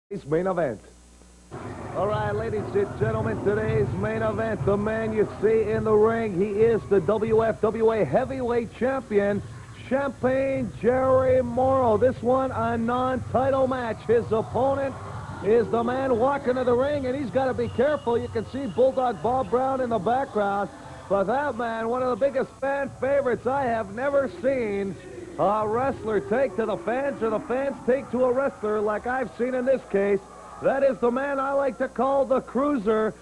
Today's main event. All right, ladies and gentlemen, today's main event, the man you see in the ring, he is the WFWA heavyweight champion, Champagne Jerry Morrow. This one a non-title match. His opponent is the man walking to the ring, and he's got to be careful. You can see Bulldog Bob Brown in the background, but that man, one of the biggest fan favorites I have never seen a wrestler take to the fans, or the fans take to a wrestler like I've seen in this case. That is the man I like to call the Cruiser,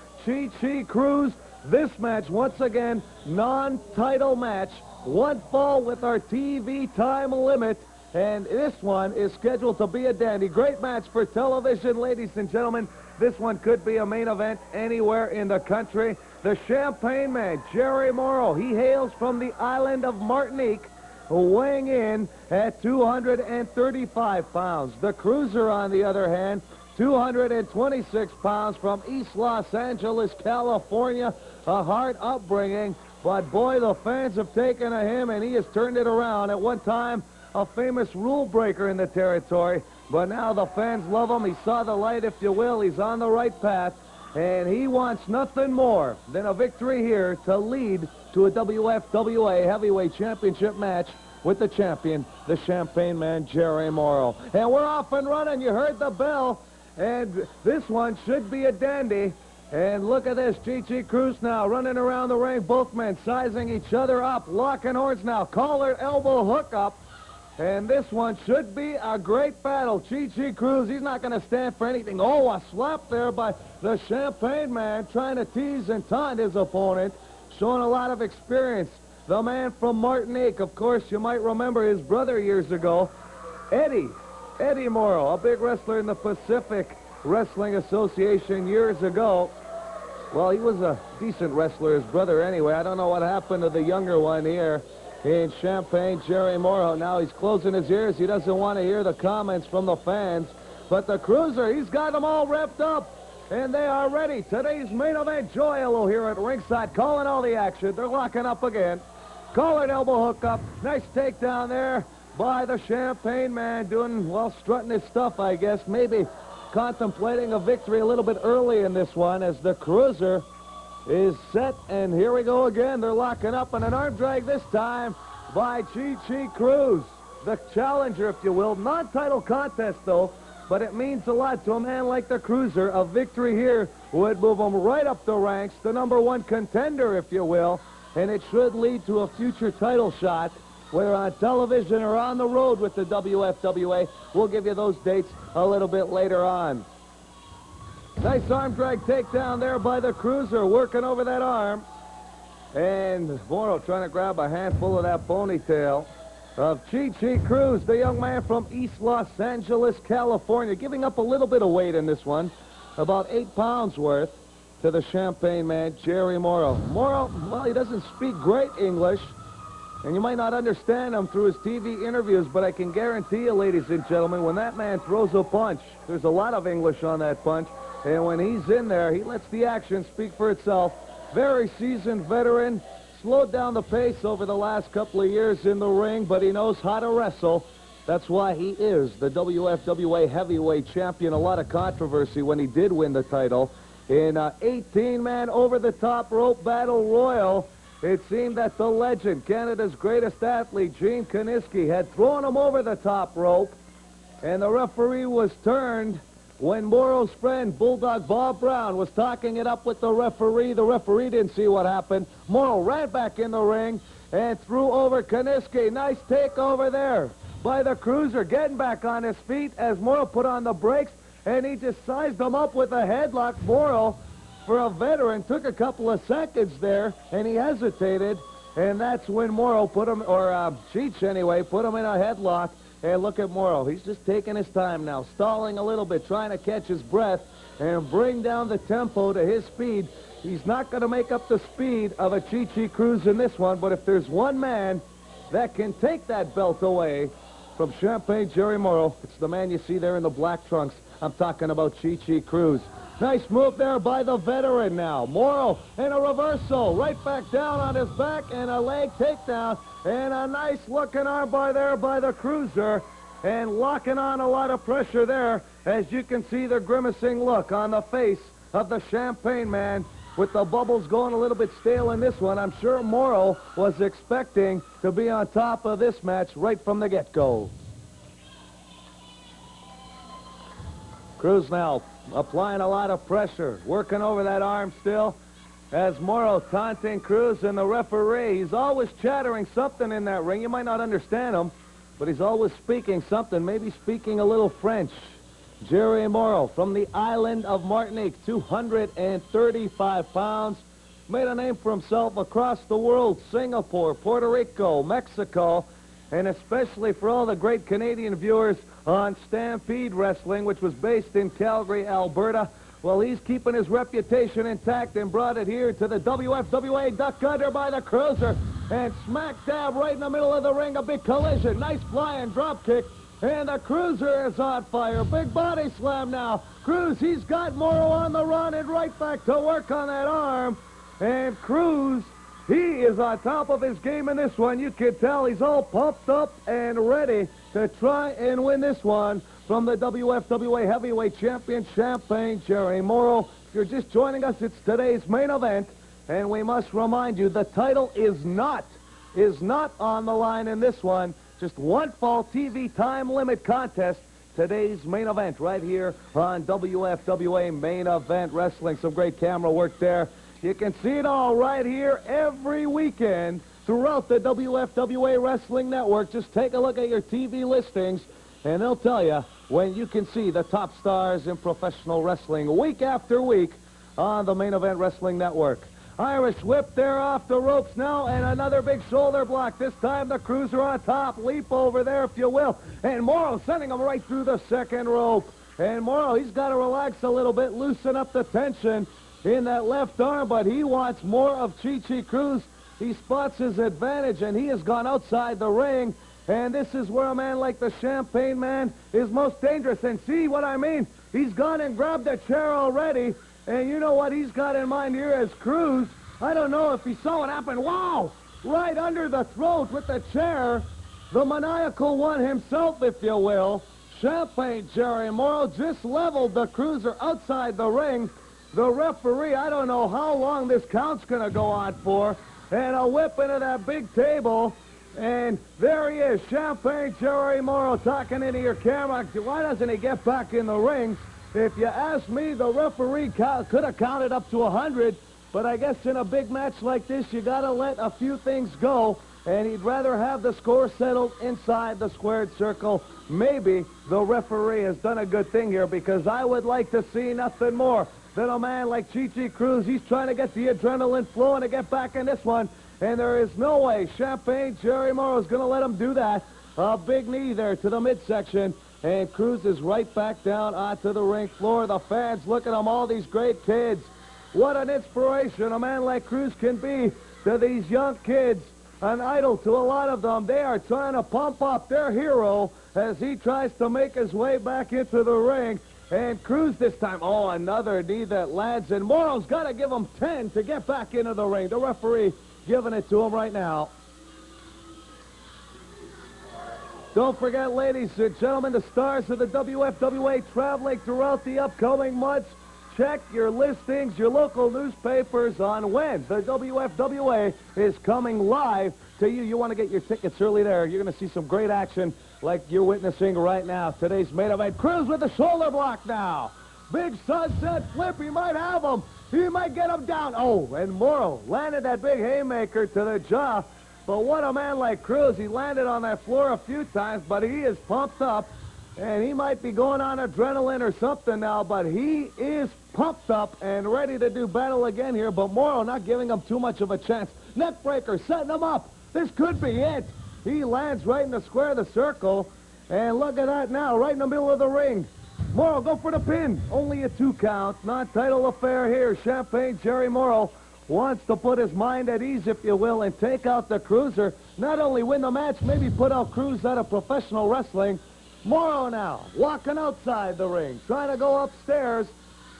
Cruz. This match, once again, non-title match. One fall with our TV time limit, and this one is scheduled to be a dandy. Great match for television, ladies and gentlemen. This one could be a main event anywhere in the country. The Champagne Man, Jerry Morrow, he hails from the island of Martinique, weighing in at 235 pounds. The Cruiser, on the other hand, 226 pounds, from East Los Angeles, California. A hard upbringing, but boy, the fans have taken to him, and he has turned it around. At one time, a famous rule breaker in the territory, but now the fans love him. He saw the light, if you will. He's on the right path, and he wants nothing more than a victory here to lead to a WFWA heavyweight championship match with the champion, the Champagne Man, Jerry Morrow. And we're off and running. You heard the bell, and this one should be a dandy. And look at this, Cruz now running around the ring. Both men sizing each other up, locking horns now. Collar, elbow, hookup. And this one should be a great battle. Cruz, he's not going to stand for anything. Oh, a slap there by the Champagne Man, trying to tease and taunt his opponent, showing a lot of experience. The man from Martinique, of course, you might remember his brother years ago, Eddie Morrow, a big wrestler in the Pacific Wrestling Association years ago. Well, he was a decent wrestler, his brother anyway. I don't know what happened to the younger one here in Champagne, Jerry Morrow. Now he's closing his ears. He doesn't want to hear the comments from the fans. But the Cruiser, he's got them all revved up, and they are ready. Today's main event, Joy Ello here at ringside, calling all the action. They're locking up again. Collar and elbow hookup. Nice takedown there by the Champagne Man, doing, well, strutting his stuff, I guess. Maybe contemplating a victory a little bit early in this one, as the Cruiser is set, and here we go again. They're locking up, and an arm drag this time by Cruz, the challenger, if you will. Non-title contest, though, but it means a lot to a man like the Cruiser. A victory here would move him right up the ranks, the #1 contender, if you will, and it should lead to a future title shot, whether on television or on the road with the WFWA. We'll give you those dates a little bit later on. Nice arm drag takedown there by the Cruiser, working over that arm. And Morrow trying to grab a handful of that ponytail of Cruz, the young man from East Los Angeles, California, giving up a little bit of weight in this one, about 8 pounds worth, to the Champagne Man, Jerry Morrow. Morrow, well, he doesn't speak great English, and you might not understand him through his TV interviews, but I can guarantee you, ladies and gentlemen, when that man throws a punch, there's a lot of English on that punch, and when he's in there, he lets the action speak for itself. Very seasoned veteran, slowed down the pace over the last couple of years in the ring, but he knows how to wrestle. That's why he is the WFWA heavyweight champion. A lot of controversy when he did win the title. In an 18-man over-the-top rope battle royal, it seemed that the legend, Canada's greatest athlete, Gene Kiniski, had thrown him over the top rope, and the referee was turned when Morrow's friend, Bulldog Bob Brown, was talking it up with the referee. The referee didn't see what happened. Morrow ran back in the ring and threw over Kiniski. Nice takeover there by the Cruiser, getting back on his feet as Morrow put on the brakes, and he just sized him up with a headlock. Morrow, for a veteran, took a couple of seconds there, and he hesitated, and that's when Morrow put him, or Cheech anyway, put him in a headlock. And look at Morrow. He's just taking his time now, stalling a little bit, trying to catch his breath and bring down the tempo to his speed. He's not going to make up the speed of a Cruz in this one, but if there's one man that can take that belt away from Champagne Jerry Morrow, it's the man you see there in the black trunks. I'm talking about Cruz. Nice move there by the veteran now. Morrow in a reversal, right back down on his back, and a leg takedown, and a nice looking armbar there by the Cruiser. and locking on a lot of pressure there. As you can see the grimacing look on the face of the Champagne Man with the bubbles going a little bit stale in this one. I'm sure Morrow was expecting to be on top of this match right from the get-go. Cruz now applying a lot of pressure, working over that arm still, as Morrow taunting Cruz, and the referee, he's always chattering something in that ring. You might not understand him, but he's always speaking something, maybe speaking a little French. Jerry Morrow from the island of Martinique, 235 pounds, made a name for himself across the world, Singapore, Puerto Rico, Mexico, and especially for all the great Canadian viewers on Stampede Wrestling, which was based in Calgary, Alberta. Well, he's keeping his reputation intact and brought it here to the WFWA. Duck under by the Cruiser, and smack dab right in the middle of the ring, a big collision. Nice flying drop kick, and the Cruiser is on fire. Big body slam now. Cruz, he's got Morrow on the run and right back to work on that arm. And Cruz, he is on top of his game in this one. You can tell he's all pumped up and ready to try and win this one from the WFWA Heavyweight Champion, Champagne Jerry Morrow. If you're just joining us, it's today's main event, and we must remind you the title is not on the line in this one. Just one fall TV time limit contest. Today's main event right here on WFWA Main Event Wrestling. Some great camera work there. You can see it all right here every weekend throughout the WFWA Wrestling Network. Just take a look at your TV listings, and they'll tell you when you can see the top stars in professional wrestling week after week on the Main Event Wrestling Network. Irish whip there off the ropes now, and another big shoulder block. This time the Cruiser on top. Leap over there, if you will. And Morrow sending him right through the second rope. And Morrow, he's got to relax a little bit, loosen up the tension in that left arm, but he wants more of Chi-Chi Cruz. He spots his advantage, and he has gone outside the ring. And this is where a man like the Champagne Man is most dangerous. And see what I mean? He's gone and grabbed the chair already. And you know what he's got in mind here as Cruz? I don't know if he saw what happened. Wow! Right under the throat with the chair. The maniacal one himself, if you will. Champagne Jerry Morrow just leveled the Cruiser outside the ring. The referee, I don't know how long this count's going to go on for. And a whip into that big table. And there he is, Champagne Jerry Morrow talking into your camera. Why doesn't he get back in the ring? If you ask me, the referee could have counted up to 100, but I guess in a big match like this, you got to let a few things go, and he'd rather have the score settled inside the squared circle. Maybe the referee has done a good thing here, because I would like to see nothing more than a man like Chi-Chi Cruz. He's trying to get the adrenaline flowing to get back in this one. And there is no way Champagne Jerry Morrow is going to let him do that. A big knee there to the midsection. And Cruz is right back down onto the ring floor. The fans look at him, all these great kids. What an inspiration a man like Cruz can be to these young kids. An idol to a lot of them. They are trying to pump up their hero as he tries to make his way back into the ring. And Cruz this time, oh, another knee that lands. And Morrow's got to give him 10 to get back into the ring. The referee giving it to him right now. Don't forget, ladies and gentlemen, the stars of the WFWA traveling throughout the upcoming months. Check your listings, your local newspapers on when the WFWA is coming live to you. You want to get your tickets early there. You're going to see some great action like you're witnessing right now. Today's main event, Cruz with the shoulder block now. Big sunset flip, he might have him. He might get him down. Oh, and Morrow landed that big haymaker to the jaw. But what a man like Cruz. He landed on that floor a few times, but he is pumped up. And he might be going on adrenaline or something now, but he is pumped up and ready to do battle again here. But Morrow not giving him too much of a chance. Neckbreaker setting him up. This could be it. He lands right in the square of the circle. And look at that now, right in the middle of the ring. Morrow, go for the pin. Only a 2 count. Non-title affair here. Champagne Jerry Morrow wants to put his mind at ease, if you will, and take out the Cruiser. Not only win the match, maybe put out Cruz out of professional wrestling. Morrow now, walking outside the ring, trying to go upstairs.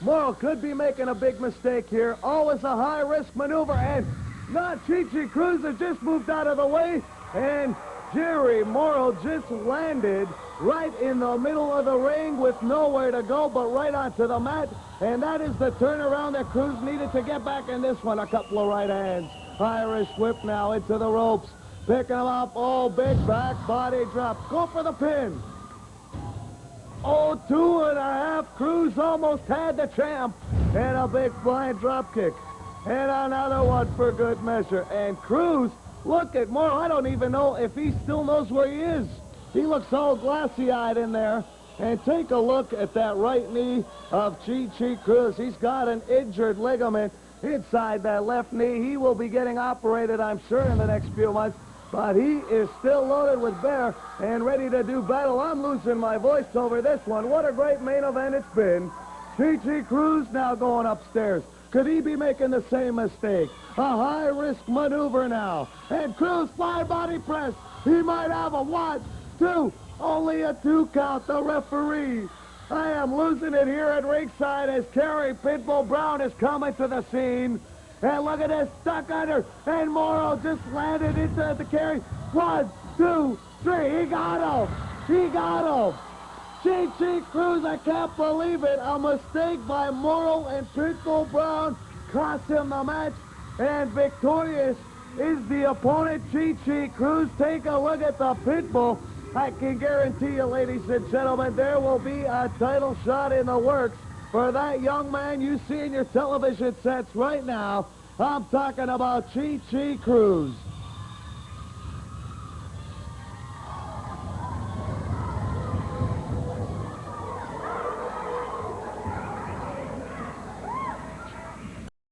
Morrow could be making a big mistake here. Always a high-risk maneuver, and not Chi-Chi Cruz has just moved out of the way, and Jerry Morrow just landed right in the middle of the ring with nowhere to go but right onto the mat. And that is the turnaround that Cruz needed to get back in this one. A couple of right hands. Irish whip now into the ropes. Picking him up. Oh, big back body drop. Go for the pin. Oh, 2.5. Cruz almost had the champ. And a big flying drop kick. And another one for good measure. And Cruz, look at Morrow. I don't even know if he still knows where he is. He looks all glassy-eyed in there. And take a look at that right knee of Chi Cruz. He's got an injured ligament inside that left knee. He will be getting operated, I'm sure, in the next few months. But he is still loaded with bear and ready to do battle. I'm losing my voice over this one. What a great main event it's been. Chi Cruz now going upstairs. Could he be making the same mistake? A high-risk maneuver now. And Cruz, fly body press. He might have a 1, 2, only a 2 count. The referee. I am losing it here at ringside as Kerry Pitbull Brown is coming to the scene. And look at this, stuck under. And Morrow just landed into the Kerry. 1, 2, 3. He got him. He got him. Chi Cruz, I can't believe it. A mistake by Morrow and Pitbull Brown cost him the match. And victorious is the opponent, Chi Cruz. Take a look at the Pitbull. I can guarantee you, ladies and gentlemen, there will be a title shot in the works for that young man you see in your television sets right now. I'm talking about Chi Cruz.